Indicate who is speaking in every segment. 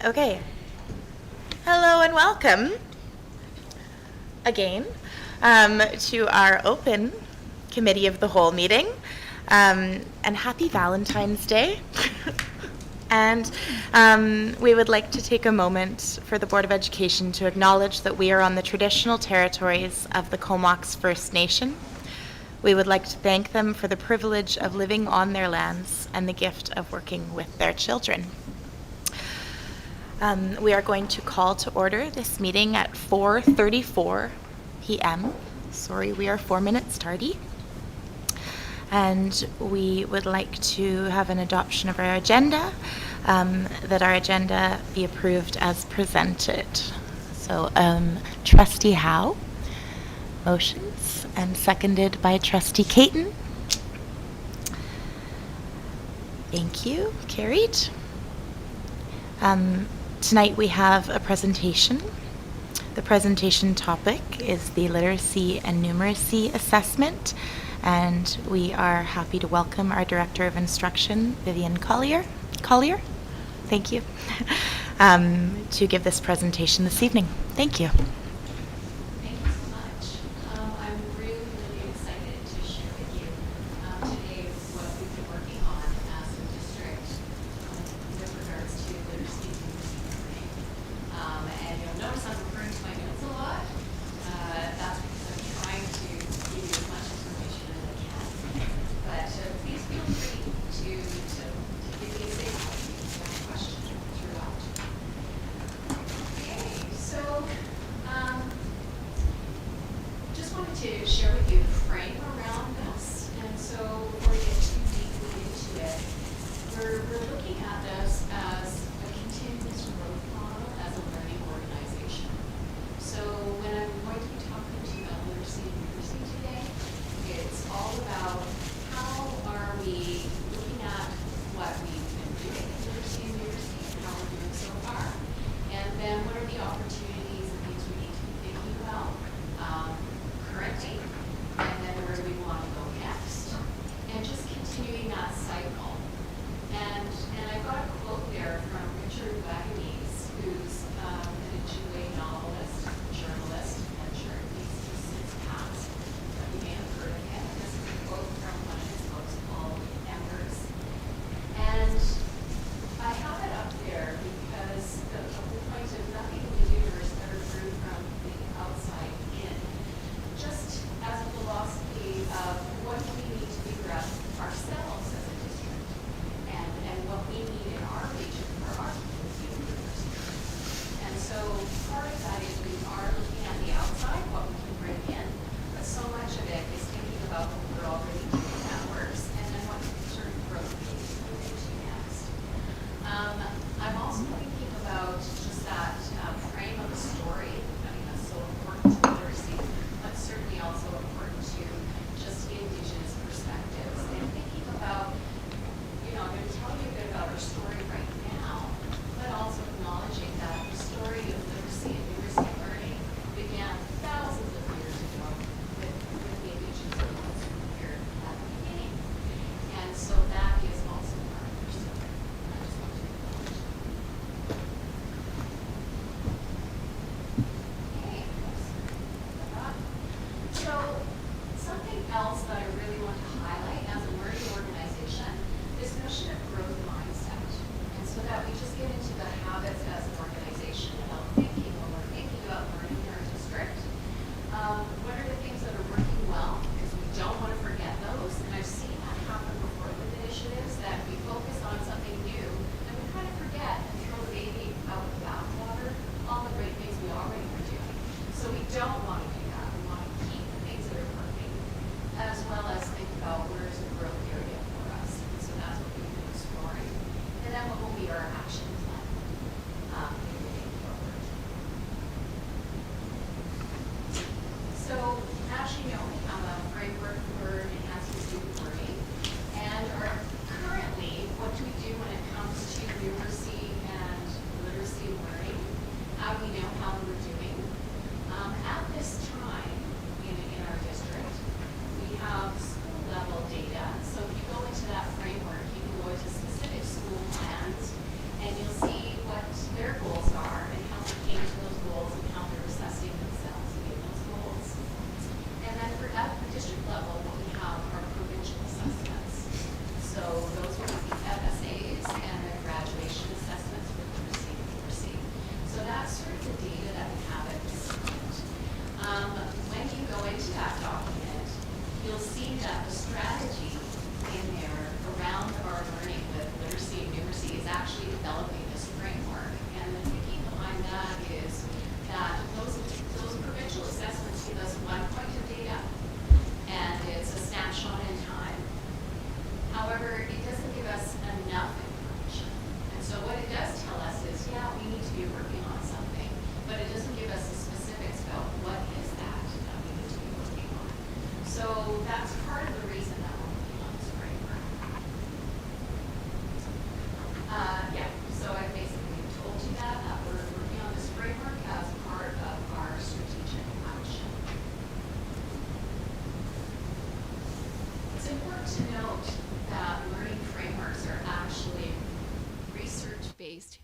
Speaker 1: Okay. Hello and welcome again to our open Committee of the Whole meeting. And happy Valentine's Day. And we would like to take a moment for the Board of Education to acknowledge that we are on the traditional territories of the Comox First Nation. We would like to thank them for the privilege of living on their lands and the gift of working with their children. We are going to call to order this meeting at 4:34 p.m. Sorry, we are 4 minutes tardy. And we would like to have an adoption of our agenda, that our agenda be approved as presented. So, Trustee Howe, motions, and seconded by Trustee Caton. Thank you. Carried. Tonight we have a presentation. The presentation topic is the Literacy and Numeracy Assessment, and we are happy to welcome our Director of Instruction, Vivian Collier. Thank you, to give this presentation this evening. Thank you.
Speaker 2: Thank you so much. I'm really excited to share with you today what we've been working on as a district with regards to literacy and numeracy learning. And you'll notice I'm referring to my notes a lot. That's because I'm trying to give you as much information as I can. But please feel free to give me a signal if you have a question throughout. Okay, so just wanted to share with you the frame around this. And so before we get too deeply into it, we're looking at this as a continuous growth model as a learning organization. So when I'm going to be talking to you about literacy and numeracy today, it's all about how are we looking at what we've been doing in literacy and numeracy and how we're doing so far. And then what are the opportunities and things we need to be thinking about currently, and then where do we want to go next, and just continuing that cycle. And I got a quote there from Richard Wagamese, who's an Ojibwe novelist, journalist, adventurer. He's since passed, but you may have heard of him. This is a quote from one of his books called Embers. And I have it up there because the whole point of nothing we do is ever grew from the outside in. Just as a philosophy of what do we need to figure out ourselves as a district, and what we need in our region for our community. And so part of that is we are looking at the outside, what we can bring in, but so much of it is thinking about what we're already doing that works, and then what sort of growth we need to move into next. I'm also thinking about just that frame of the story. I mean, that's so important to literacy, but certainly also important to just Indigenous perspectives. And thinking about, I'm going to tell you a bit about our story right now, but also acknowledging that the story of literacy and numeracy learning began thousands of years ago with the Indigenous peoples who were here at the beginning. And so that is also part of our story. I just want to acknowledge that. Okay. So something else that I really want to highlight as a learning organization, this notion of growth mindset. And so that we just get into the habits as an organization about thinking when we're thinking about learning in our district. What are the things that are working well? Because we don't want to forget those. And I've seen that happen before with initiatives, that we focus on something new and we kind of forget and throw the baby out with the bathwater, all the great things we already were doing. So we don't want to do that. We want to keep the things that are working, as well as think about where is a growth area for us. And so that's what we've been exploring. And then what will be our action plan moving forward. So as you know, we have a framework for enhancing student learning. And currently, what do we do when it comes to numeracy and literacy learning? How do we know how we're doing? At this time in our district, we have school level data. So if you go into that framework, you can go into specific school plans, and you'll actually developing this framework. And the thinking behind that is that those provincial assessments give us one point of data, and it's a snapshot in time. However, it doesn't give us enough information. And so what it does tell us is, yeah, we need to be working on something, but it doesn't give us the specifics about what is that we need to be working on. So that's part of the reason that we're working on this framework. Yeah, so I basically told you that we're working on this framework as part of our strategic action. It's important to note that learning frameworks are actually research-based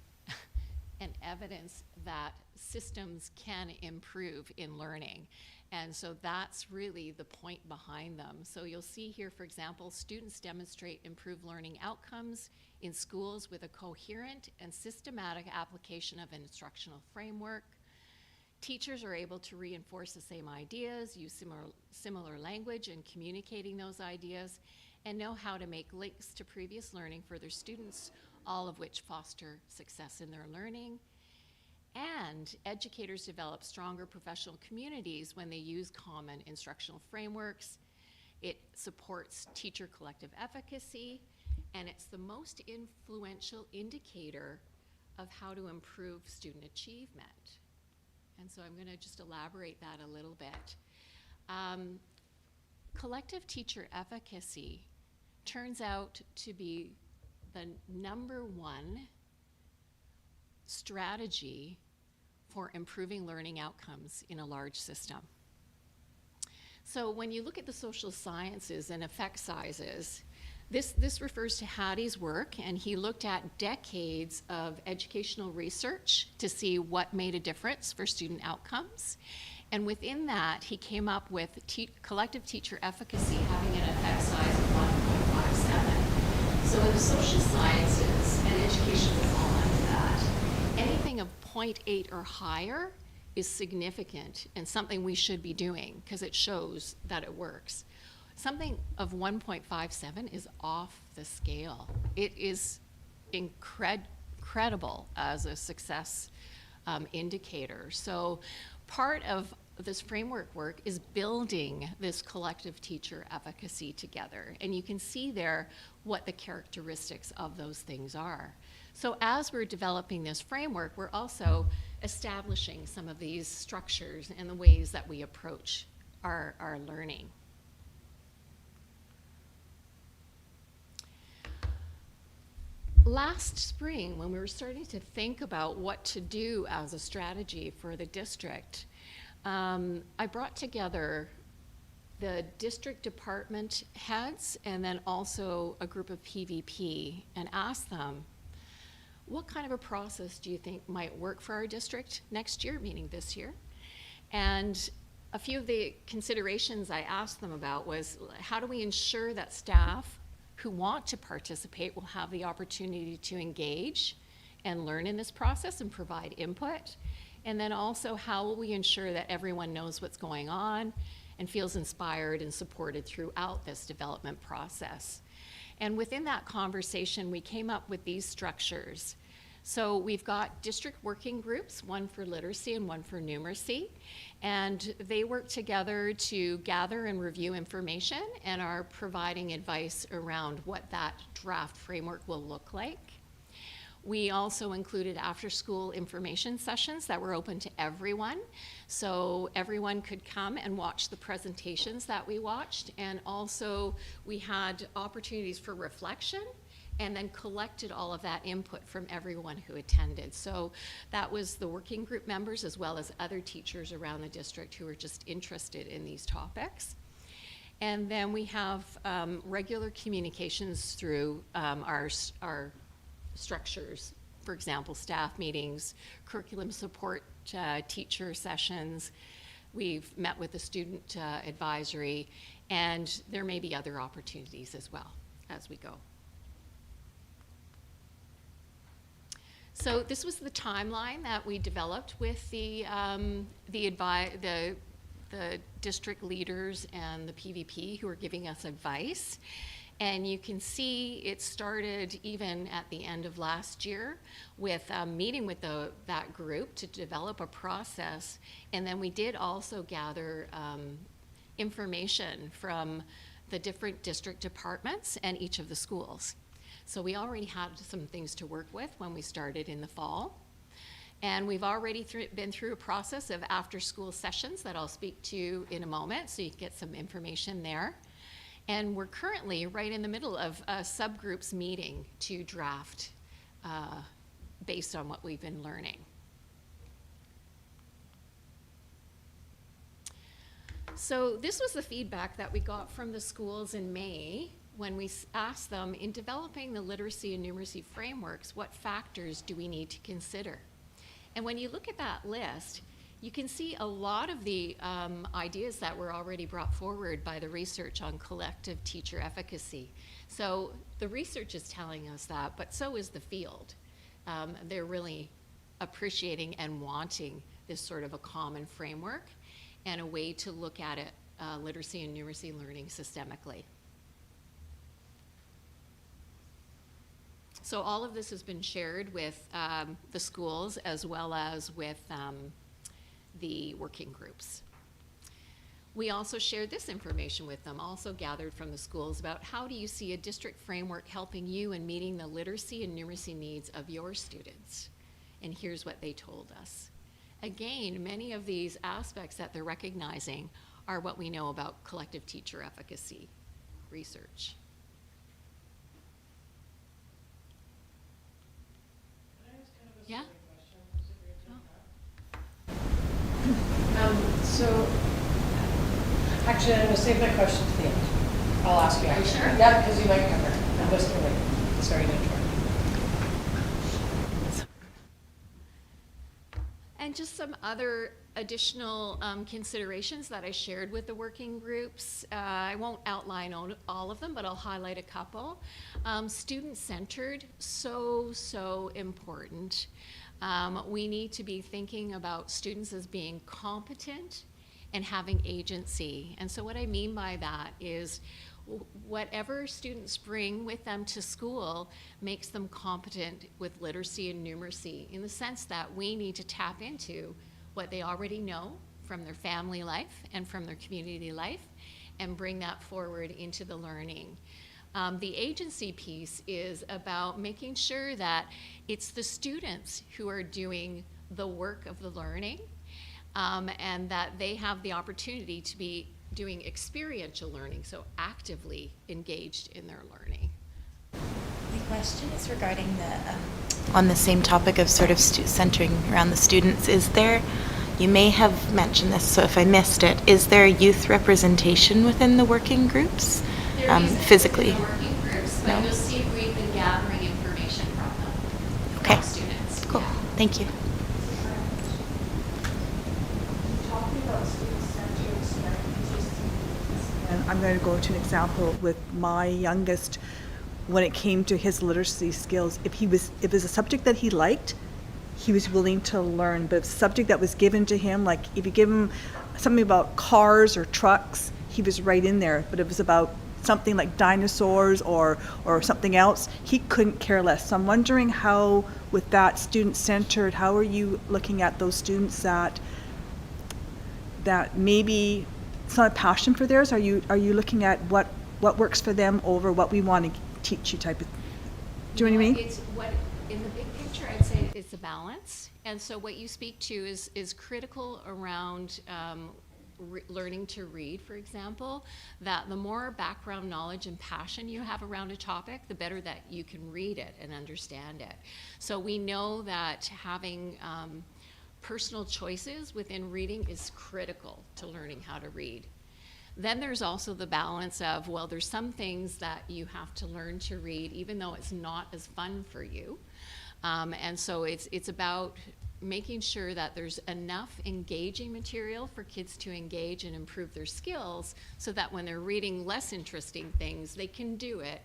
Speaker 2: and evidence that systems can improve in learning. And so that's really the point behind them. So you'll see here, for example, students demonstrate improved learning outcomes in schools with a coherent and systematic application of an instructional framework. Teachers are able to reinforce the same ideas, use similar language in communicating those ideas, and know how to make links to previous learning for their students, all of which foster success in their learning. And educators develop stronger professional communities when they use common instructional frameworks. It supports teacher collective efficacy, and it's the most influential indicator of how to improve student achievement. And so I'm going to just elaborate that a little bit. Collective teacher efficacy turns out to be the #1 strategy for improving learning outcomes in a large system. So when you look at the social sciences and effect sizes, this refers to Hattie's work, and he looked at decades of educational research to see what made a difference for student outcomes. And within that, he came up with collective teacher efficacy having an effect size of 1.57. So in the social sciences, and education will fall under that, anything of 0.8 or higher is significant and something we should be doing because it shows that it works. Something of 1.57 is off the scale. It is incredible as a success indicator. So part of this framework work is building this collective teacher efficacy together. And you can see there what the characteristics of those things are. So as we're developing this framework, we're also establishing some of these structures and the ways that we approach our learning. Last spring, when we were starting to think about what to do as a strategy for the district, I brought together the district department heads and then also a group of PVP and asked them, what kind of a process do you think might work for our district next year, meaning this year? And a few of the considerations I asked them about was, how do we ensure that staff who want to participate will have the opportunity to engage and learn in this process and provide input? And then also, how will we ensure that everyone knows what's going on and feels inspired and supported throughout this development process? And within that conversation, we came up with these structures. So we've got district working groups, one for literacy and one for numeracy, and they work together to gather and review information and are providing advice around what that draft framework will look like. We also included after-school information sessions that were open to everyone. So everyone could come and watch the presentations that we watched. And also we had opportunities for reflection and then collected all of that input from everyone who attended. So that was the working group members as well as other teachers around the district who were just interested in these topics. And then we have regular communications through our structures, for example, staff meetings, curriculum support teacher sessions. We've met with the student advisory, and there may be other opportunities as well as we go. So this was the timeline that we developed with the district leaders and the PVP who are giving us advice.
Speaker 3: And you can see it started even at the end of last year with a meeting with that group to develop a process. And then we did also gather information from the different district departments and each of the schools. So we already had some things to work with when we started in the fall. And we've already been through a process of after-school sessions that I'll speak to in a moment, so you can get some information there. And we're currently right in the middle of a subgroups meeting to draft based on what we've been learning. So this was the feedback that we got from the schools in May when we asked them, in developing the literacy and numeracy frameworks, what factors do we need to consider? And when you look at that list, you can see a lot of the ideas that were already brought forward by the research on collective teacher efficacy. So the research is telling us that, but so is the field. They're really appreciating and wanting this sort of a common framework and a way to look at it, literacy and numeracy learning systemically. So all of this has been shared with the schools as well as with the working groups. We also shared this information with them, also gathered from the schools, about how do you see a district framework helping you in meeting the literacy and numeracy needs of your students? And here's what they told us. Again, many of these aspects that they're recognizing are what we know about collective teacher efficacy research. Yeah?
Speaker 4: So, actually, I'm going to save my question to the end. I'll ask you
Speaker 3: Are you
Speaker 4: after.
Speaker 3: sure?
Speaker 4: Yeah, because you might cover it. I'm just going to sorry to interrupt.
Speaker 3: And just some other additional considerations that I shared with the working groups. I won't outline all of them, but I'll highlight a couple. Student-centered, so important. We need to be thinking about students as being competent and having agency. And so what I mean by that is whatever students bring with them to school makes them competent with literacy and numeracy, in the sense that we need to tap into what they already know from their family life and from their community life and bring that forward into the learning. The agency piece is about making sure that it's the students who are doing the work of the learning, and that they have the opportunity to be doing experiential learning, so actively engaged in their learning.
Speaker 1: My question is regarding the, on the same topic of sort of centering around the students. Is there, you may have mentioned this, so if I missed it, is there youth representation within the working groups?
Speaker 3: There is
Speaker 1: Physically?
Speaker 3: in the working groups, but
Speaker 1: No?
Speaker 3: you'll see we've been gathering information from them,
Speaker 1: Okay.
Speaker 3: from students.
Speaker 1: Cool,
Speaker 3: Yeah.
Speaker 1: thank you.
Speaker 5: Talking about student-centered strategies, and I'm going to go to an example with my youngest. When it came to his literacy skills, if it was a subject that he liked, he was willing to learn. But if it's a subject that was given to him, like if you give him something about cars or trucks, he was right in there. But if it was about something like dinosaurs or something else, he couldn't care less. So I'm wondering how, with that student-centered, how are you looking at those students that maybe it's not a passion for theirs? Are you looking at what works for them over what we want to teach you type of, do you know what I mean?
Speaker 3: It's what, in the big picture, I'd say it's a balance. And so what you speak to is critical around learning to read, for example, that the more background knowledge and passion you have around a topic, the better that you can read it and understand it. So we know that having personal choices within reading is critical to learning how to read. Then there's also the balance of, well, there's some things that you have to learn to read even though it's not as fun for you. And so it's about making sure that there's enough engaging material for kids to engage and improve their skills, so that when they're reading less interesting things, they can do it,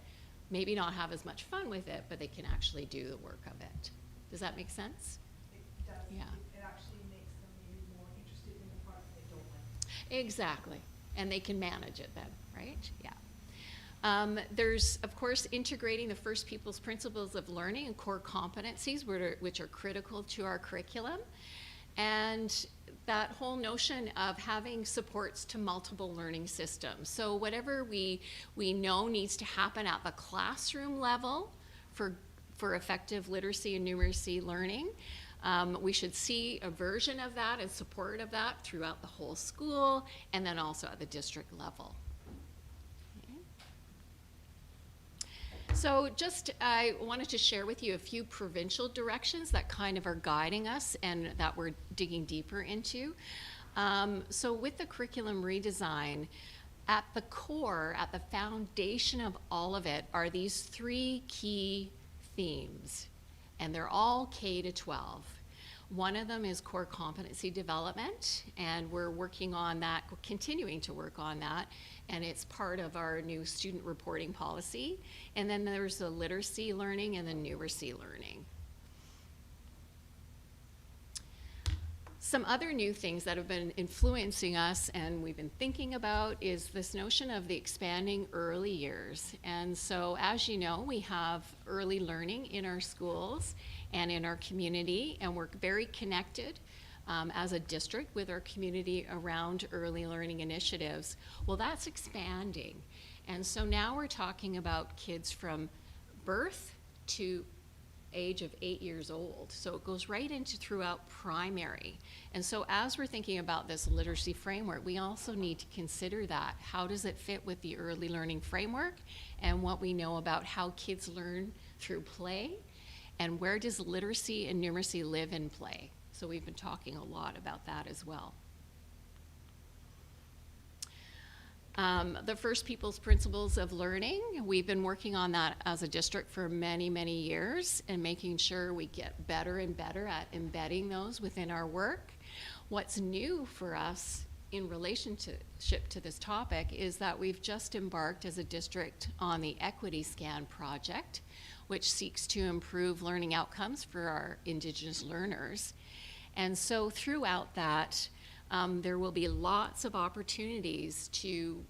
Speaker 3: maybe not have as much fun with it, but they can actually do the work of it. Does that make sense?
Speaker 5: It does.
Speaker 3: Yeah.
Speaker 5: It actually makes them maybe more interested in the part they don't like.
Speaker 3: Exactly. And they can manage it then, right? Yeah. There's, of course, integrating the First People's Principles of Learning and core competencies, which are critical to our curriculum. And that whole notion of having supports to multiple learning systems. So whatever we know needs to happen at the classroom level for effective literacy and numeracy learning, we should see a version of that and support of that throughout the whole school, and then also at the district level. So I wanted to share with you a few provincial directions that kind of are guiding us and that we're digging deeper into. So with the curriculum redesign, at the core, at the foundation of all of it are these 3 key themes, and they're all K to 12. One of them is core competency development, and we're working on that, we're continuing to work on that, and it's part of our new student reporting policy. And then there's the literacy learning and the numeracy learning. Some other new things that have been influencing us and we've been thinking about is this notion of the expanding early years. And so, as you know, we have early learning in our schools and in our community, and we're very connected as a district with our community around early learning initiatives. Well, that's expanding. And so now we're talking about kids from birth to age of 8 years old. So it goes right into throughout primary. And so as we're thinking about this literacy framework, we also need to consider that. How does it fit with the early learning framework and what we know about how kids learn through play, and where does literacy and numeracy live in play? So we've been talking a lot about that as well. The First People's Principles of Learning, we've been working on that as a district for many, many years and making sure we get better and better at embedding those within our work. What's new for us in relationship to this topic is that we've just embarked as a district on the Equity Scan project, which seeks to improve learning outcomes for our Indigenous learners. And so throughout that, there will be lots of opportunities to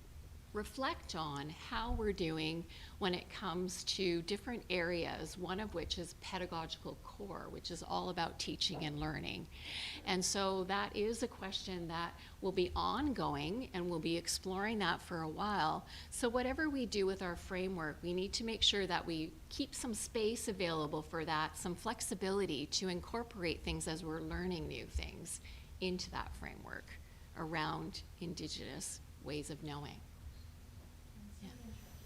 Speaker 3: reflect on how we're doing when it comes to different areas, one of which is pedagogical core, which is all about teaching and learning. And so that is a question that will be ongoing, and we'll be exploring that for a while. So whatever we do with our framework, we need to make sure that we keep some space available for that, some flexibility to incorporate things as we're learning new things into that framework around Indigenous ways of knowing.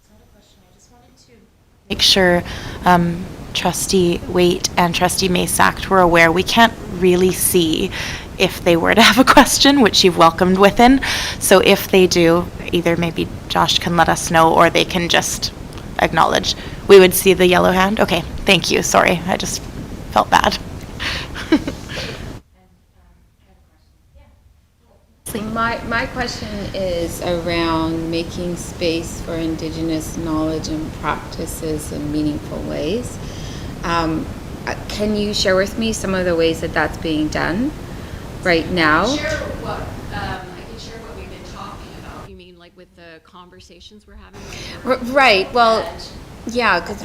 Speaker 1: It's not a question. I just wanted to make sure Trustee Waite and Trustee Masack were aware. We can't really see if they were to have a question, which you've welcomed within. So if they do, either maybe Josh can let us know, or they can just acknowledge. We would see the yellow hand. Okay, thank you. Sorry, I just felt bad.
Speaker 6: My question is around making space for Indigenous knowledge and practices in meaningful ways. Can you share with me some of the ways that that's being done right now?
Speaker 3: I can share what we've been talking about. You mean like with the conversations we're having?
Speaker 6: Right. Well, yeah, because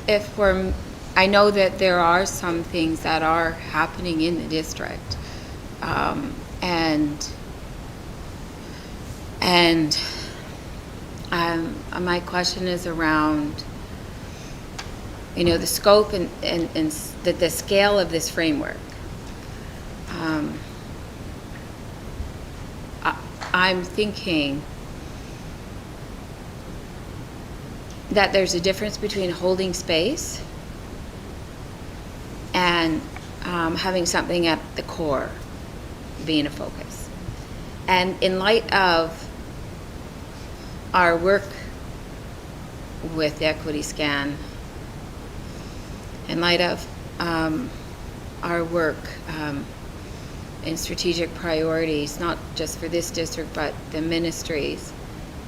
Speaker 6: if we're, I know that there are some things that are happening in the district. And my question is around, the scope and the scale of this framework. I'm thinking that there's a difference between holding space and having something at the core being a focus. And in light of our work with the Equity Scan, in light of our work in strategic priorities, not just for this district, but the ministries,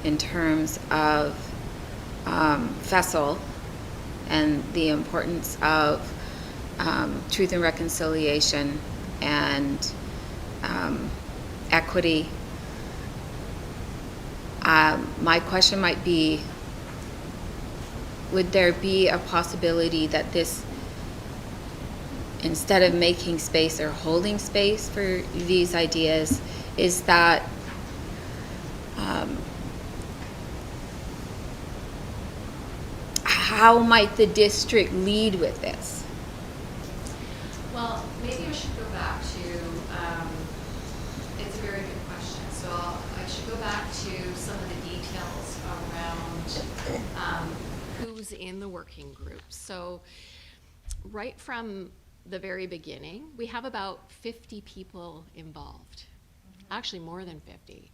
Speaker 6: in terms of FESL and the importance of truth and reconciliation and equity. My question might be, would there be a possibility that this, instead of making space or holding space for these ideas, is that how might the district lead with this?
Speaker 3: Well, maybe I should go back to, it's a very good question. So I should go back to some of the details around who's in the working group. So right from the very beginning, we have about 50 people involved, actually more than 50,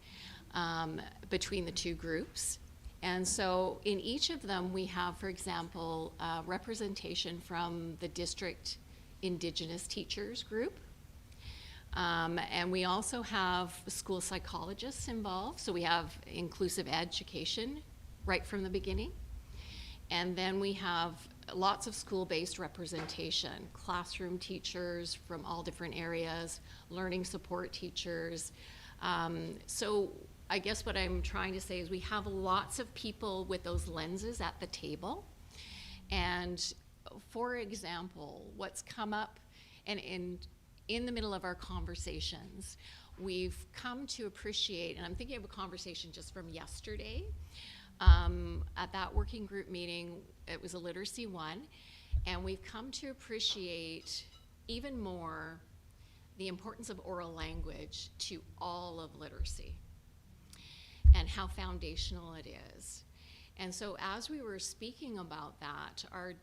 Speaker 3: between the two groups. And so in each of them, we have, for example, representation from the district Indigenous teachers group. And we also have school psychologists involved. So we have inclusive education right from the beginning. And then we have lots of school-based representation, classroom teachers from all different areas, learning support teachers. So I guess what I'm trying to say is we have lots of people with those lenses at the table. And for example, what's come up, and in the middle of our conversations, we've come to appreciate, and I'm thinking of a conversation just from yesterday, at that working group meeting, it was a Literacy 1, and we've come to appreciate even more the importance of oral language to all of literacy and how foundational it is. And so as we were speaking about that, our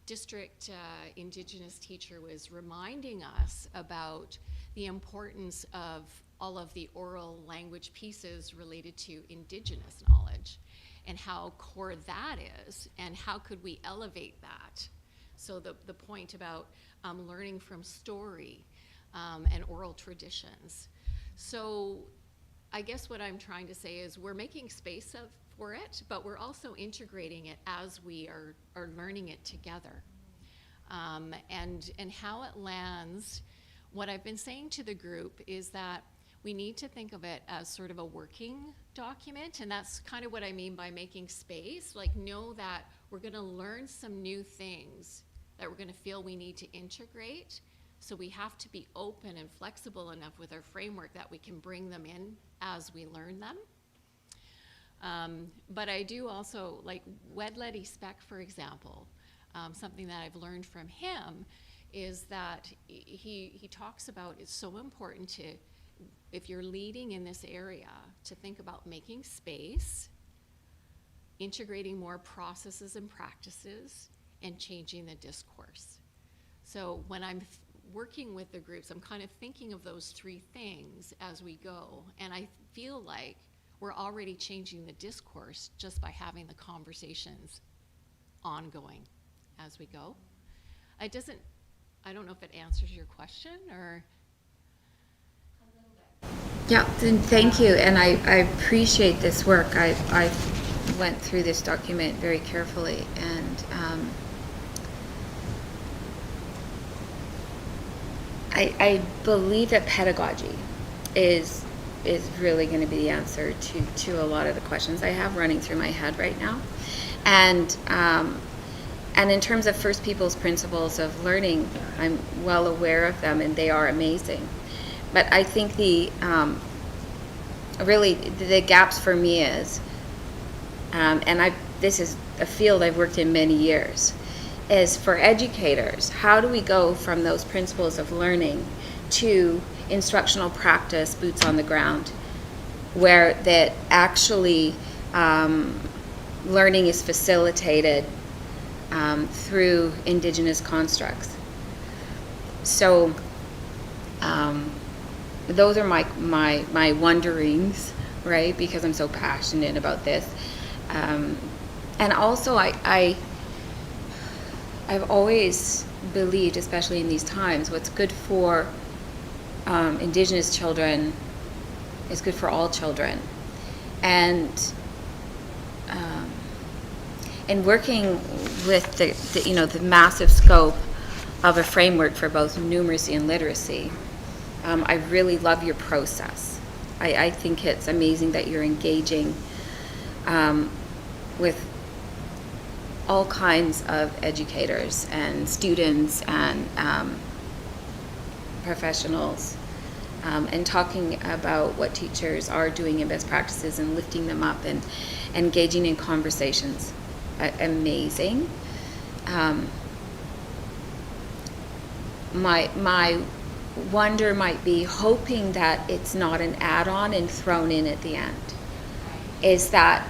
Speaker 3: district Indigenous teacher was reminding us about the importance of all of the oral language pieces related to Indigenous knowledge and how core that is, and how could we elevate that. So the point about learning from story and oral traditions. So I guess what I'm trying to say is we're making space for it, but we're also integrating it as we are learning it together. And how it lands, what I've been saying to the group is that we need to think of it as sort of a working document, and that's kind of what I mean by making space. Like, know that we're gonna learn some new things that we're gonna feel we need to integrate. So we have to be open and flexible enough with our framework that we can bring them in as we learn them. But I do also, like Wedledi Speck, for example, something that I've learned from him is that he talks about it's so important to, if you're leading in this area, to think about making space, integrating more processes and practices, and changing the discourse. So when I'm working with the groups, I'm kind of thinking of those three things as we go, and I feel like we're already changing the discourse just by having the conversations ongoing as we go. I don't know if it answers your question or.
Speaker 6: Yeah, then thank you, and I appreciate this work. I went through this document very carefully, and I believe that pedagogy is really going to be the answer to a lot of the questions I have running through my head right now, and in terms of First Peoples principles of learning, I'm well aware of them, and they are amazing. But I think really the gaps for me is, and this is a field I've worked in many years, is for educators, how do we go from those principles of learning to instructional practice, boots on the ground, where that actually learning is facilitated through Indigenous constructs. So those are my wonderings, right? Because I'm so passionate about this, and also I've always believed, especially in these times, what's good for Indigenous children is good for all children, and working with the massive scope of a framework for both numeracy and literacy. I really love your process. I think it's amazing that you're engaging with all kinds of educators and students and professionals, and talking about what teachers are doing in best practices and lifting them up and engaging in conversations. Amazing. My wonder might be hoping that it's not an add-on and thrown in at the end. Is that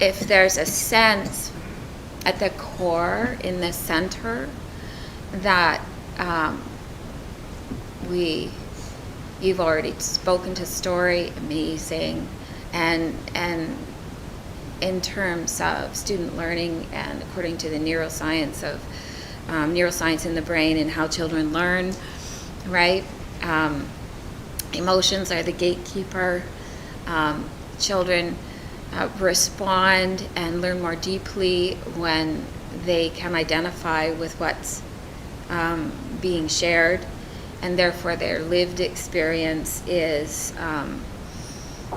Speaker 6: if there's a sense at the core, in the center, that you've already spoken to story, amazing, and in terms of student learning and according to the neuroscience of neuroscience in the brain and how children learn, right? Emotions are the gatekeeper. Children respond and learn more deeply when they can identify with what's being shared, and therefore their lived experience is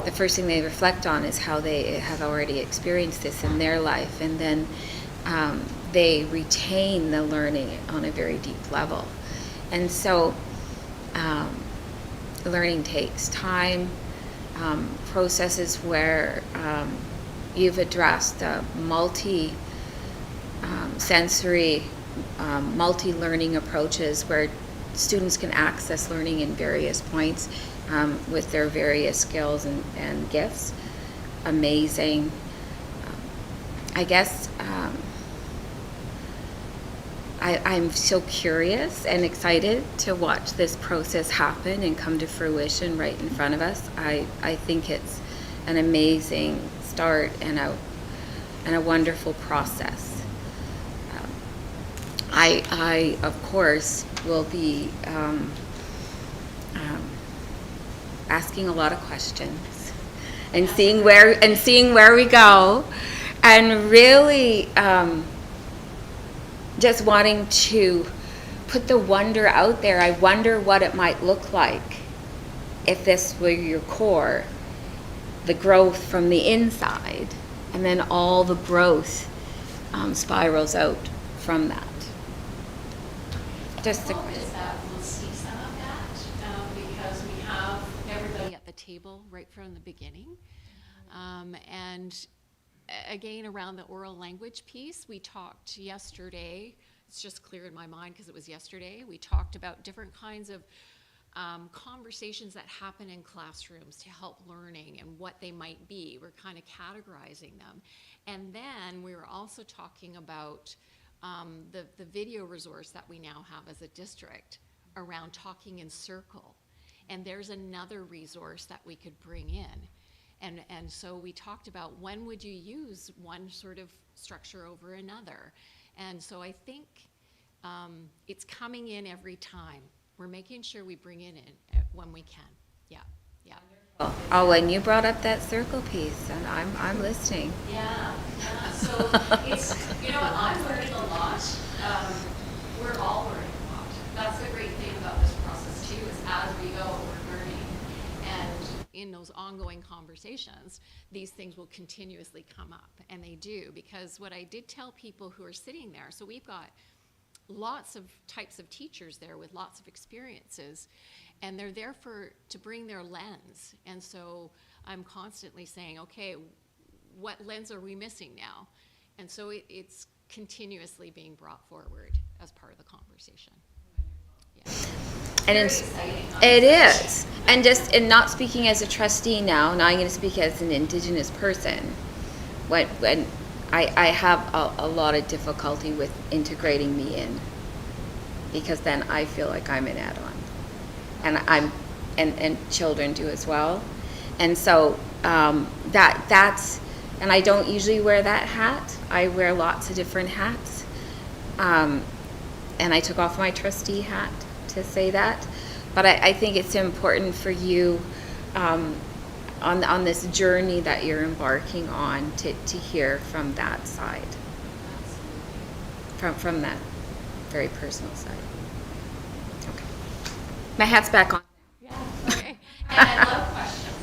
Speaker 6: the first thing they reflect on is how they have already experienced this in their life, and then they retain the learning on a very deep level. And so learning takes time. Processes where you've addressed multi-sensory, multi-learning approaches where students can access learning in various points with their various skills and gifts. Amazing. I guess I'm so curious and excited to watch this process happen and come to fruition right in front of us. I think it's an amazing start and a wonderful process. I of course will be asking a lot of questions and seeing where we go, and really just wanting to put the wonder out there. I wonder what it might look like if this were your core, the growth from the inside, and then all the growth spirals out from that. Just the
Speaker 2: The hope is that we'll see some of that, because we have everybody
Speaker 3: At the table right from the beginning. And again, around the oral language piece, we talked yesterday, it's just clear in my mind because it was yesterday, we talked about different kinds of conversations that happen in classrooms to help learning and what they might be. We're kind of categorizing them. And then we were also talking about the video resource that we now have as a district around talking in circle. And there's another resource that we could bring in. And so we talked about when would you use one sort of structure over another. And so I think it's coming in every time. We're making sure we bring it in when we can. Yeah, yeah.
Speaker 6: Oh, and you brought up that circle piece, and I'm listening.
Speaker 2: Yeah. So it's, you know, I'm learning a lot. We're all learning a lot. That's the great thing about this process too, is as we go, we're learning. And
Speaker 3: In those ongoing conversations, these things will continuously come up, and they do, because what I did tell people who are sitting there, so we've got lots of types of teachers there with lots of experiences, and they're there to bring their lens. And so I'm constantly saying, okay, what lens are we missing now? And so it's continuously being brought forward as part of the conversation. Yeah.
Speaker 6: And it is. And not speaking as a trustee now I'm going to speak as an Indigenous person. When I have a lot of difficulty with integrating me in, because then I feel like I'm an add-on, and children do as well, and so that's, and I don't usually wear that hat. I wear lots of different hats, and I took off my trustee hat to say that, but I think it's important for you on this journey that you're embarking on to hear from that side, from that very personal side. Okay, my hat's back on.
Speaker 2: yeah, okay. And I love questions,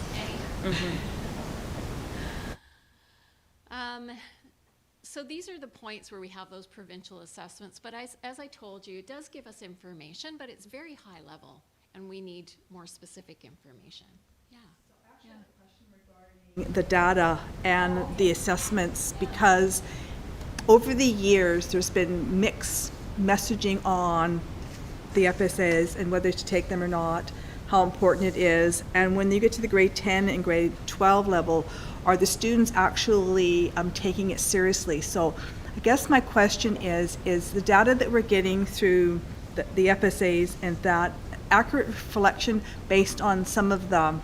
Speaker 2: anytime.
Speaker 3: So these are the points where we have those provincial assessments, but as I told you, it does give us information, but it's very high level, and we need more specific information. Yeah.
Speaker 5: The data and the assessments, because over the years there's been mixed messaging on the FSAs and whether to take them or not, how important it is, and when you get to the grade 10 and grade 12 level, are the students actually taking it seriously? So I guess my question is the data that we're getting through the FSAs and that accurate reflection based on some of the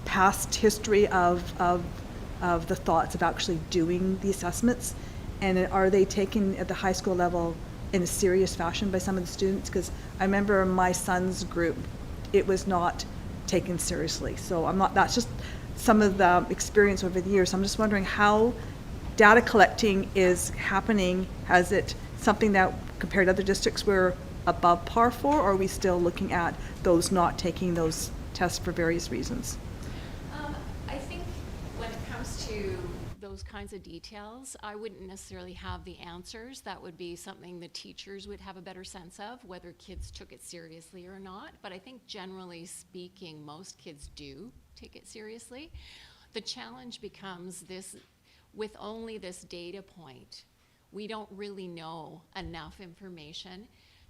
Speaker 5: past history of the thoughts of actually doing the assessments, and are they taken at the high school level in a serious fashion by some of the students? Because I remember my son's group, it was not taken seriously. So that's just some of the experience over the years. I'm just wondering how data collecting is happening. Has it something that compared to other districts we're above par for, or are we still looking at those not taking those tests for various reasons?
Speaker 3: I think when it comes to those kinds of details, I wouldn't necessarily have the answers. That would be something the teachers would have a better sense of, whether kids took it seriously or not. But I think generally speaking, most kids do take it seriously. The challenge becomes this, with only this data point, we don't really know enough information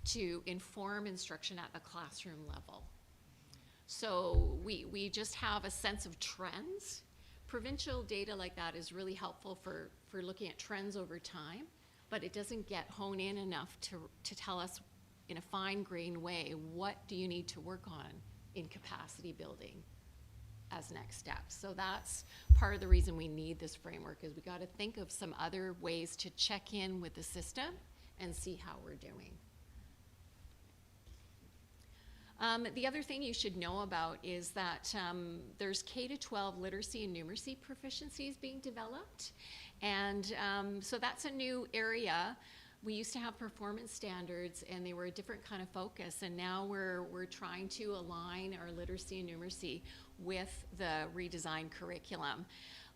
Speaker 3: to inform instruction at the classroom level. So we just have a sense of trends. Provincial data like that is really helpful for looking at trends over time, but it doesn't get honed in enough to tell us in a fine-grained way, what do you need to work on in capacity building as next steps. So that's part of the reason we need this framework, is we got to think of some other ways to check in with the system and see how we're doing. The other thing you should know about is that there's K-12 literacy and numeracy proficiencies being developed. And so that's a new area. We used to have performance standards and they were a different kind of focus, and now we're trying to align our literacy and numeracy with the redesigned curriculum.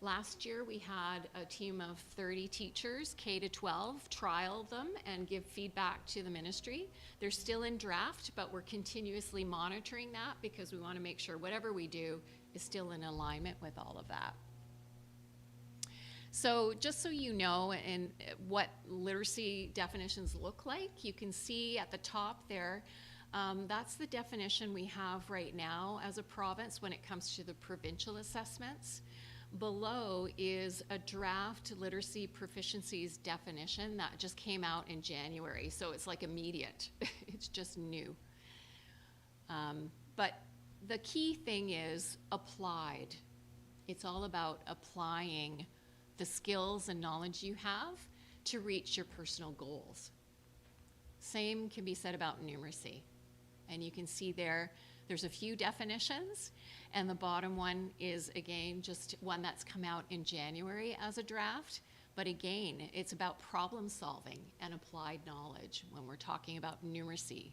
Speaker 3: Last year we had a team of 30 teachers, K-12, trial them and give feedback to the ministry. They're still in draft, but we're continuously monitoring that because we want to make sure whatever we do is still in alignment with all of that. So just so you know and what literacy definitions look like, you can see at the top there, that's the definition we have right now as a province when it comes to the provincial assessments. Below is a draft literacy proficiencies definition that just came out in January, so it's like immediate. It's just new. But the key thing is applied. It's all about applying the skills and knowledge you have to reach your personal goals. Same can be said about numeracy. And you can see there's a few definitions, and the bottom one is, again, just one that's come out in January as a draft. But again, it's about problem solving and applied knowledge when we're talking about numeracy.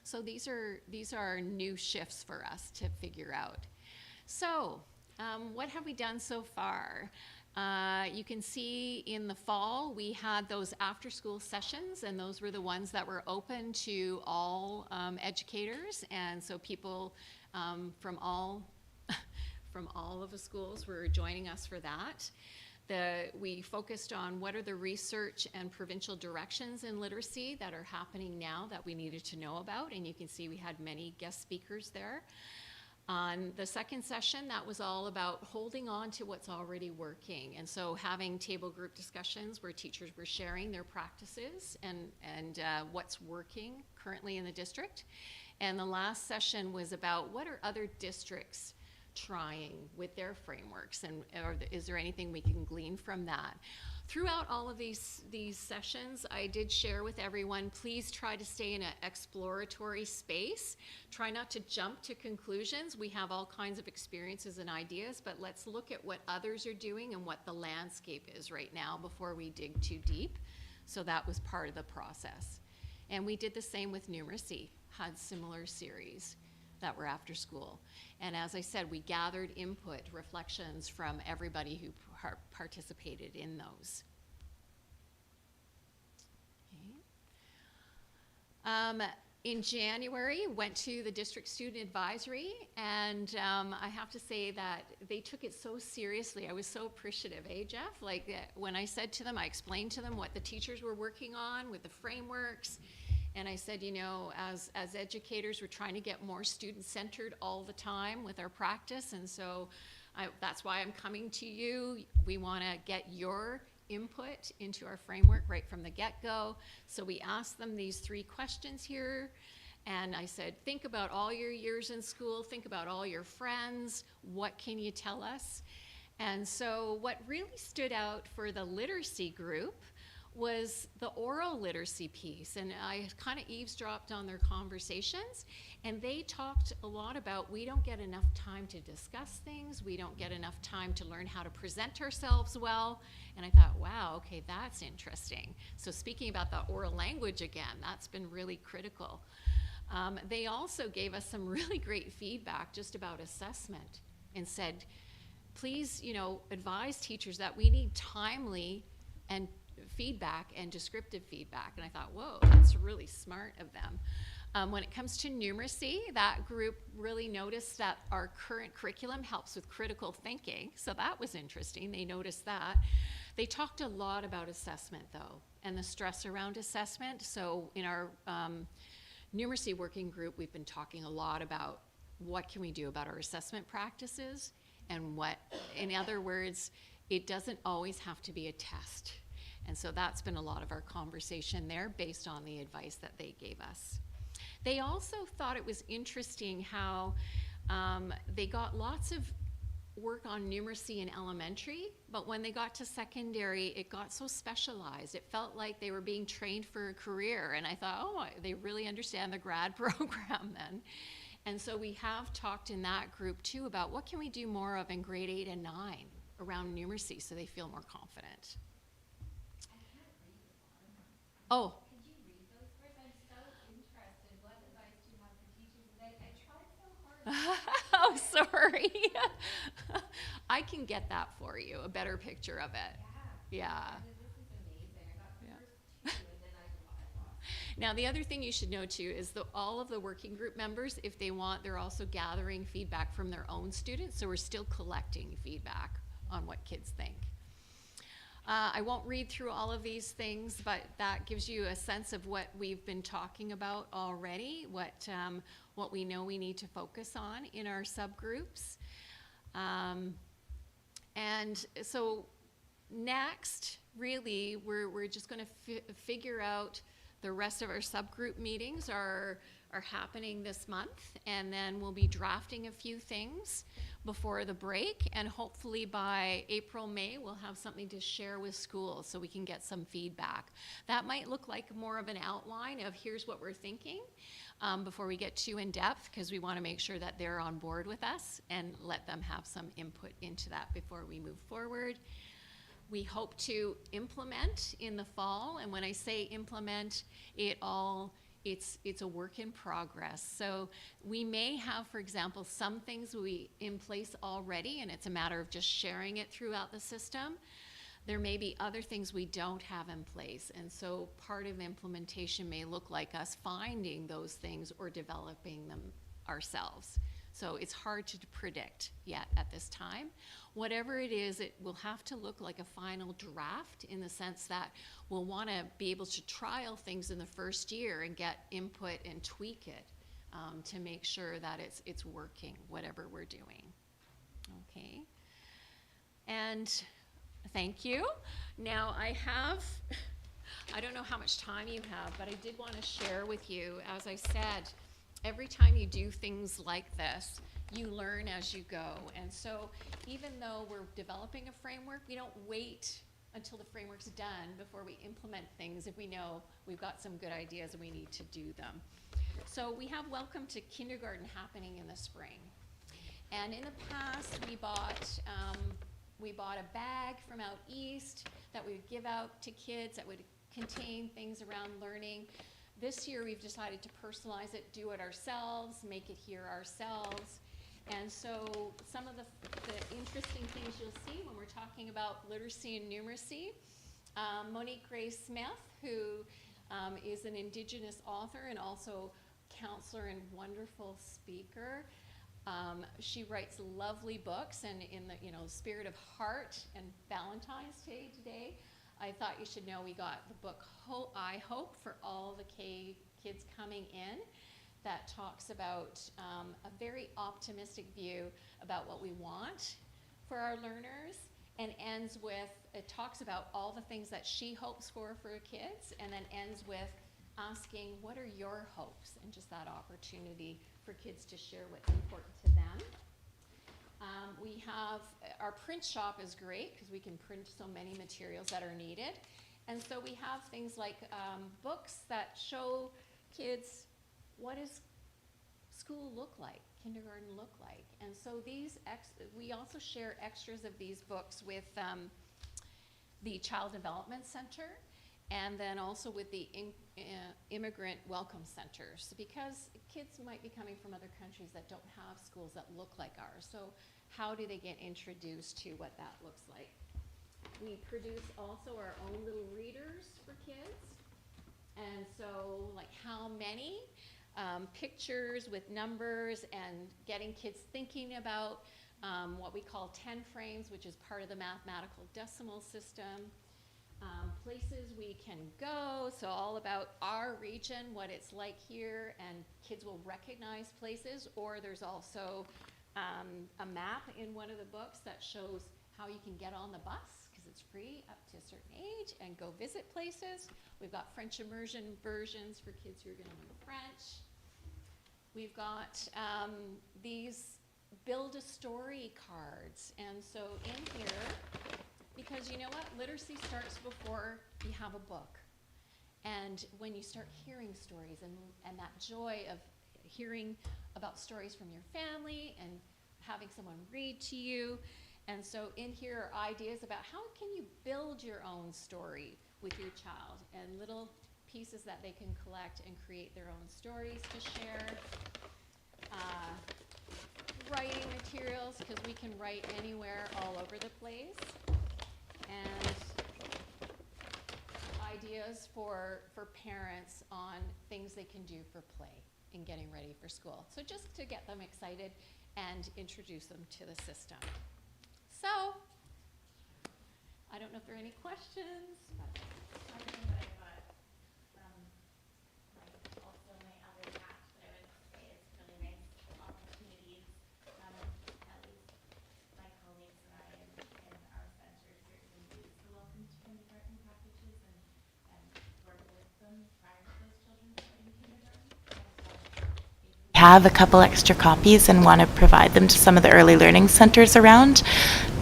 Speaker 3: So these are new shifts for us to figure out. So what have we done so far? You can see in the fall we had those after-school sessions, and those were the ones that were open to all educators, and so people from all of the schools were joining us for that. We focused on what are the research and provincial directions in literacy that are happening now that we needed to know about, and you can see we had many guest speakers there. On the second session, that was all about holding on to what's already working, and so having table group discussions where teachers were sharing their practices and what's working currently in the district. And the last session was about what are other districts trying with their frameworks, and is there anything we can glean from that? Throughout all of these sessions, I did share with everyone, please try to stay in an exploratory space. Try not to jump to conclusions. We have all kinds of experiences and ideas, but let's look at what others are doing and what the landscape is right now before we dig too deep. So that was part of the process. And we did the same with numeracy, had similar series. that were after school. And as I said, we gathered input, reflections from everybody who participated in those. Okay. In January, went to the district student advisory, and I have to say that they took it so seriously. I was so appreciative, Jeff? Like when I said to them, I explained to them what the teachers were working on with the frameworks, and I said, you know, as educators, we're trying to get more student-centered all the time with our practice, and so that's why I'm coming to you. We want to get your input into our framework right from the get-go. So we asked them these 3 questions here, and I said, think about all your years in school, think about all your friends, what can you tell us? And so what really stood out for the literacy group was the oral literacy piece, and I kind of eavesdropped on their conversations, and they talked a lot about we don't get enough time to discuss things, we don't get enough time to learn how to present ourselves well, and I thought, wow, okay, that's interesting. So speaking about the oral language again, that's been really critical. They also gave us some really great feedback just about assessment and said, please, you know, advise teachers that we need timely and feedback and descriptive feedback. And I thought, whoa, that's really smart of them. When it comes to numeracy, that group really noticed that our current curriculum helps with critical thinking. So that was interesting. They noticed that. They talked a lot about assessment, though, and the stress around assessment. So in our numeracy working group, we've been talking a lot about what can we do about our assessment practices, and what, in other words, it doesn't always have to be a test. And so that's been a lot of our conversation there based on the advice that they gave us. They also thought it was interesting how they got lots of work on numeracy in elementary, but when they got to secondary, it got so specialized. It felt like they were being trained for a career, and I thought, oh, they really understand the grad program then. And so we have talked in that group too about what can we do more of in grade 8 and 9 around numeracy so they feel more confident. Oh.
Speaker 7: Could you read those first? I'm so interested. What advice do you have for teachers? I tried so hard.
Speaker 3: Oh, sorry. I can get that for you, a better picture of it. Yeah.
Speaker 7: This is amazing. I got the first 2 and then I lost.
Speaker 3: Now, the other thing you should know too is that all of the working group members, if they want, they're also gathering feedback from their own students. So we're still collecting feedback on what kids think. I won't read through all of these things, but that gives you a sense of what we've been talking about already, what we know we need to focus on in our subgroups. And so next, really, we're just going to figure out the rest of our subgroup meetings are happening this month, and then we'll be drafting a few things before the break, and hopefully by April, May, we'll have something to share with schools so we can get some feedback. That might look like more of an outline of here's what we're thinking before we get too in depth, because we want to make sure that they're on board with us and let them have some input into that before we move forward. We hope to implement in the fall, and when I say implement, it's a work in progress. So we may have, for example, some things in place already, and it's a matter of just sharing it throughout the system. There may be other things we don't have in place, and so part of implementation may look like us finding those things or developing them ourselves. So it's hard to predict yet at this time. Whatever it is, it will have to look like a final draft in the sense that we'll want to be able to trial things in the first year and get input and tweak it to make sure that it's working, whatever we're doing. Okay. And thank you. Now I don't know how much time you have, but I did want to share with you, as I said, every time you do things like this, you learn as you go. And so even though we're developing a framework, we don't wait until the framework's done before we implement things if we know we've got some good ideas and we need to do them. So we have Welcome to Kindergarten happening in the spring. And in the past, we bought a bag from out east that we would give out to kids that would contain things around learning. This year, we've decided to personalize it, do it ourselves, make it here ourselves. And so some of the interesting things you'll see when we're talking about literacy and numeracy, Monique Grace Smith, who is an Indigenous author and also counselor and wonderful speaker. She writes lovely books, and in the spirit of heart and Valentine's Day today, I thought you should know we got the book I Hope for all the kids coming in, that talks about a very optimistic view about what we want for our learners, and ends with, it talks about all the things that she hopes for kids, and then ends with asking, what are your hopes? And just that opportunity for kids to share what's important to them. We have, our print shop is great because we can print so many materials that are needed. And so we have things like books that show kids what does school look like, kindergarten look like. And so these, we also share extras of these books with the Child Development Center, and then also with the Immigrant Welcome Centers, because kids might be coming from other countries that don't have schools that look like ours. So how do they get introduced to what that looks like? We produce also our own little readers for kids. And so, like, how many? Pictures with numbers and getting kids thinking about what we call 10 frames, which is part of the mathematical decimal system. Places we can go, so all about our region, what it's like here, and kids will recognize places. Or there's also a map in one of the books that shows how you can get on the bus, because it's free up to a certain age, and go visit places. We've got French immersion versions for kids who are going to learn French. We've got these build a story cards. And so in here, because you know what, literacy starts before you have a book. And when you start hearing stories, and that joy of hearing about stories from your family and having someone read to you. And so in here are ideas about how can you build your own story with your child, and little pieces that they can collect and create their own stories to share. Writing materials, because we can write anywhere, all over the place. And ideas for parents on things they can do for play in getting ready for school. So just to get them excited and introduce them to the system. So, I don't know if there are any questions.
Speaker 7: Something that I got from also my other hat that I would say is really nice opportunities. At least my colleagues and I and our center certainly use the Welcome to Kindergarten packages and work with them prior to those children starting kindergarten.
Speaker 1: Have a couple extra copies and want to provide them to some of the early learning centers around.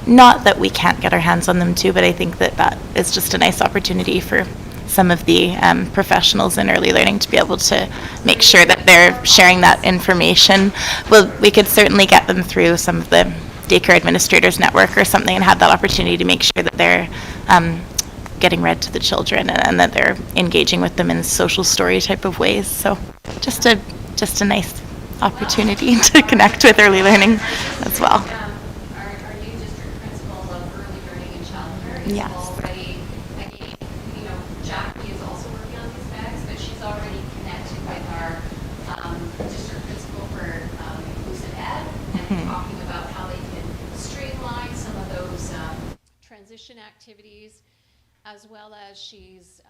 Speaker 1: Not that we can't get our hands on them too, but I think that is just a nice opportunity for some of the professionals in early learning to be able to make sure that they're sharing that information. Well, we could certainly get them through some of the Daycare Administrators Network or something, and have that opportunity to make sure that they're getting read to the children, and that they're engaging with them in social story type of ways. So just a nice opportunity to connect with early learning as well.
Speaker 2: Our new district principal of early learning and childcare is
Speaker 1: Yes.
Speaker 2: already, again, Jackie is also working on these bags, but she's already connected with our district principal for inclusive ed, and talking about how they can streamline some of those
Speaker 3: Transition activities, as well as she's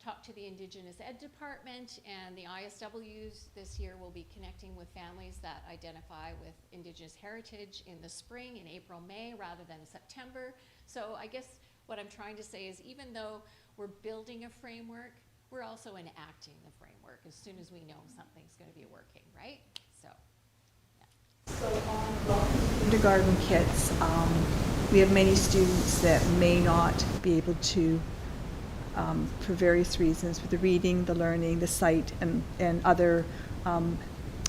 Speaker 3: talked to the Indigenous Ed Department, and the ISWs this year will be connecting with families that identify with Indigenous heritage in the spring, in April, May, rather than September. So I guess what I'm trying to say is, even though we're building a framework, we're also enacting the framework as soon as we know something's going to be working, right? So, yeah.
Speaker 5: So on Welcome to Kindergarten kits, we have many students that may not be able to, for various reasons, with the reading, the learning, the sight, and other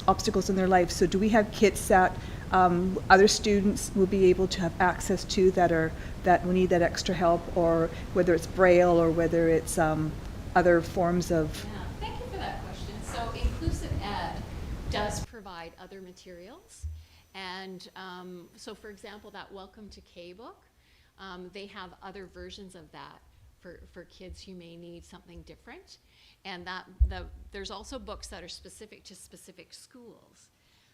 Speaker 5: obstacles in their life. So do we have kits that other students will be able to have access to that will need that extra help, or whether it's Braille or whether it's other forms of
Speaker 3: does provide other materials. And so, for example, that Welcome to K book, they have other versions of that for kids who may need something different. And there's also books that are specific to specific schools.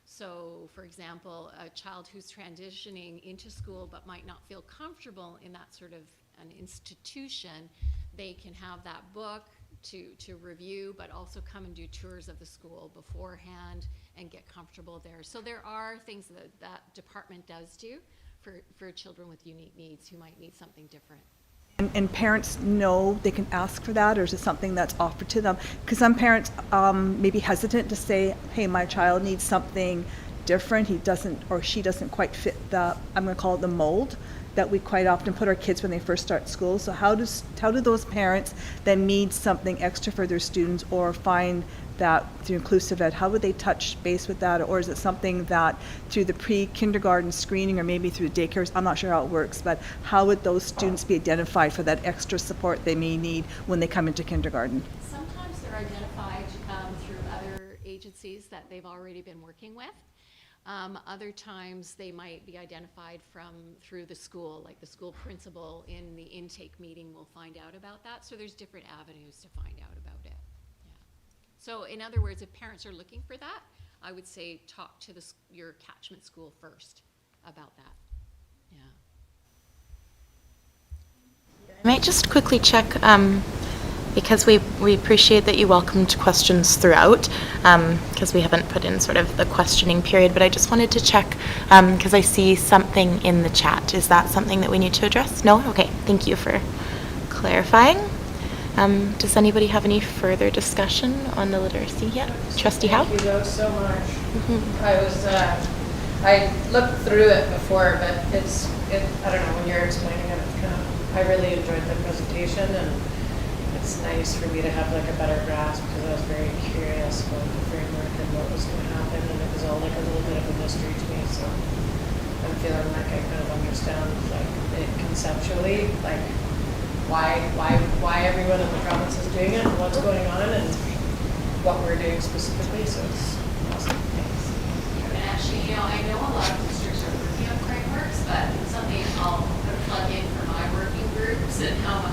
Speaker 3: So, for example, a child who's transitioning into school but might not feel comfortable in that sort of an institution, they can have that book to review, but also come and do tours of the school beforehand and get comfortable there. So there are things that department does do for children with unique needs who might need something different.
Speaker 5: And parents know they can ask for that, or is it something that's offered to them? Because some parents may be hesitant to say, hey, my child needs something different. He doesn't, or she doesn't quite fit the, I'm going to call it the mold that we quite often put our kids when they first start school. So how do those parents that need something extra for their students or find that through inclusive ed, how would they touch base with that? Or is it something that through the pre-kindergarten screening or maybe through daycares, I'm not sure how it works, but how would those students be identified for that extra support they may need when they come into kindergarten?
Speaker 3: Sometimes they're identified through other agencies that they've already been working with. Other times they might be identified through the school, like the school principal in the intake meeting will find out about that. So there's different avenues to find out about it. Yeah. So in other words, if parents are looking for that, I would say talk to your catchment school first about that. Yeah.
Speaker 1: I might just quickly check, because we appreciate that you welcomed questions throughout, because we haven't put in sort of the questioning period, but I just wanted to check, because I see something in the chat. Is that something that we need to address? No? Okay, thank you for clarifying. Does anybody have any further discussion on the literacy yet? Trustee Howe?
Speaker 4: Thank you both so much. I looked through it before, but I don't know, when you're explaining it, I really enjoyed the presentation, and it's nice for me to have like a better grasp, because I was very curious about the framework and what was going to happen, and it was all like a little bit of a mystery to me. So I'm feeling like I kind of understand like it conceptually, like why everyone in the province is doing it, and what's going on, and what we're doing specifically. So it's awesome. Thanks.
Speaker 2: And actually, I know a lot of districts are working on frameworks, but something I'll plug in for my working groups and how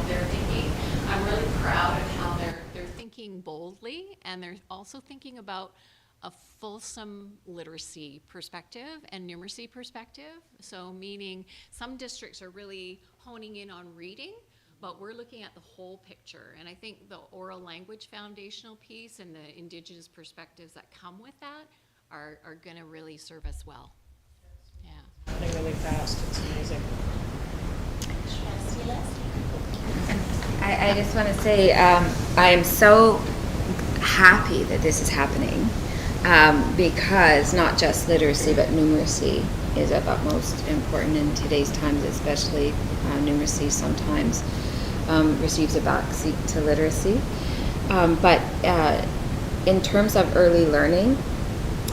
Speaker 2: they're thinking. I'm really proud of how
Speaker 3: They're thinking boldly, and they're also thinking about a fulsome literacy perspective and numeracy perspective. So meaning some districts are really honing in on reading, but we're looking at the whole picture. And I think the oral language foundational piece and the Indigenous perspectives that come with that are going to really serve us well. Yeah.
Speaker 4: Happening really fast. It's amazing.
Speaker 6: I just want to say I am so happy that this is happening because not just literacy but numeracy is of utmost importance in today's times, especially numeracy sometimes receives a backseat to literacy. But in terms of early learning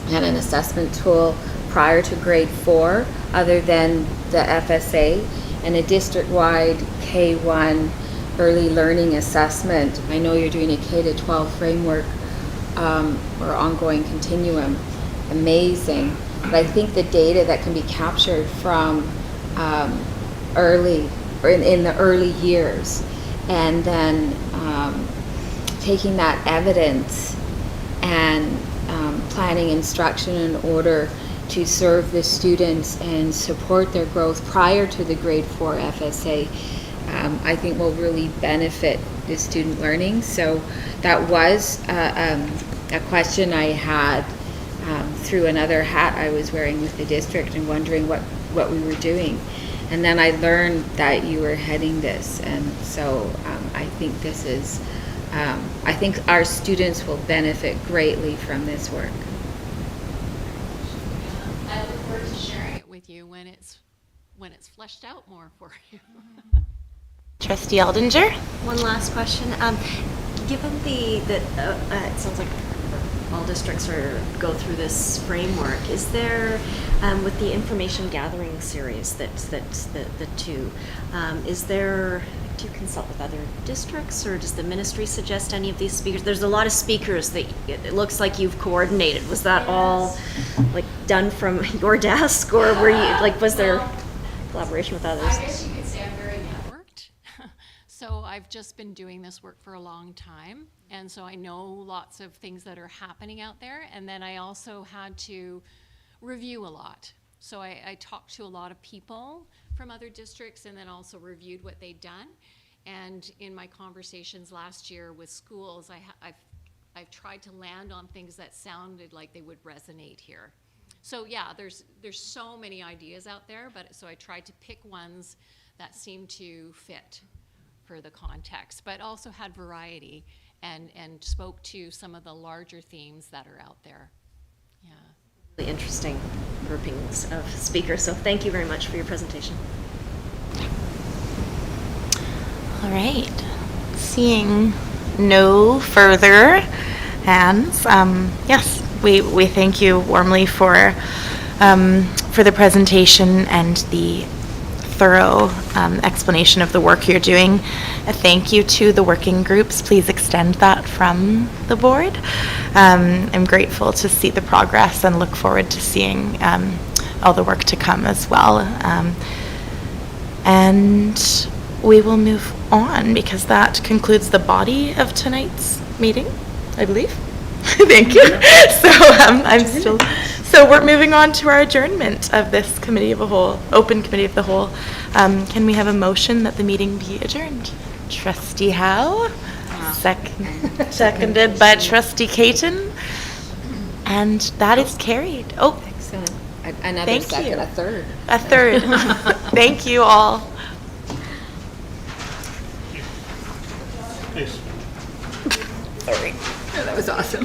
Speaker 6: and an assessment tool prior to grade 4, other than the FSA and a district-wide K-1 early learning assessment. I know you're doing a K-12 framework or ongoing continuum. Amazing. But I think the data that can be captured from early, or in the early years, and then taking that evidence and planning instruction in order to serve the students and support their growth prior to the grade 4 FSA, I think will really benefit the student learning. So that was a question I had through another hat I was wearing with the district and wondering what we were doing. And then I learned that you were heading this, and so I think this is, I think our students will benefit greatly from this work.
Speaker 3: I look forward to sharing it with you when it's fleshed out more for you.
Speaker 1: Trustee Aldinger?
Speaker 8: One last question. Given it sounds like all districts go through this framework, is there, with the information gathering series that's the two, is there do you consult with other districts, or does the ministry suggest any of these speakers? There's a lot of speakers that it looks like you've coordinated. Was that all like done from your desk, or were you like, was there
Speaker 2: Well,
Speaker 8: collaboration with
Speaker 2: I
Speaker 8: others?
Speaker 2: guess you could say I'm very
Speaker 3: Networked. So I've just been doing this work for a long time, and so I know lots of things that are happening out there. And then I also had to review a lot. So I talked to a lot of people from other districts, and then also reviewed what they'd done. And in my conversations last year with schools, I've tried to land on things that sounded like they would resonate here. So yeah, there's so many ideas out there, but so I tried to pick ones that seemed to fit for the context, but also had variety and spoke to some of the larger themes that are out there. Yeah.
Speaker 8: Really interesting groupings of speakers. So thank you very much for your presentation.
Speaker 1: All right. Seeing no further hands, yes, we thank you warmly for the presentation and the thorough explanation of the work you're doing. A thank you to the working groups. Please extend that from the board. I'm grateful to see the progress and look forward to seeing all the work to come as well. And we will move on because that concludes the body of tonight's meeting, I believe. Thank you. So we're moving on to our adjournment of this committee of the whole, open committee of the whole. Can we have a motion that the meeting be adjourned? Trustee Howe, seconded by Trustee Caton, and that is carried. Oh,
Speaker 6: Excellent. Another
Speaker 1: Thank
Speaker 6: second,
Speaker 1: you.
Speaker 6: a third.
Speaker 1: a third. Thank you all.
Speaker 9: Please.
Speaker 1: Sorry.
Speaker 6: That was awesome.